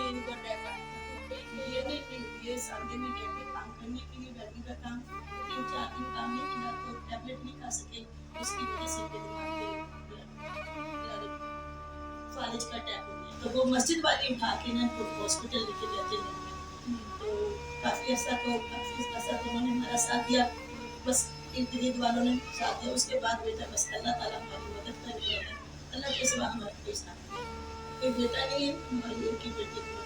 इनको अटैक आ गया। तो ये नहीं, ये सामने में गए थे काम करने के लिए, गर्मी का काम, तो 3-4 दिन काम नहीं मिला, तो टैबलेट नहीं खा सके, उसकी वजह से इनके दिमाग पे फालिज का अटैक हो गया। तो वो मस्जिद वाले उठा के ना इनको हॉस्पिटल लेके गए थे। तो काफ़ी अर्सा तो उन्होंने हमारा साथ दिया। बस इर्द-गिर्द वालों ने साथ दिया। उसके बाद बेटा बस अल्लाह ताला हमारी मदद कर रहे हैं। अल्लाह के सिवा हमारा कोई साथ नहीं है। कोई बेटा नहीं है, हमारी एक ही बेटी है।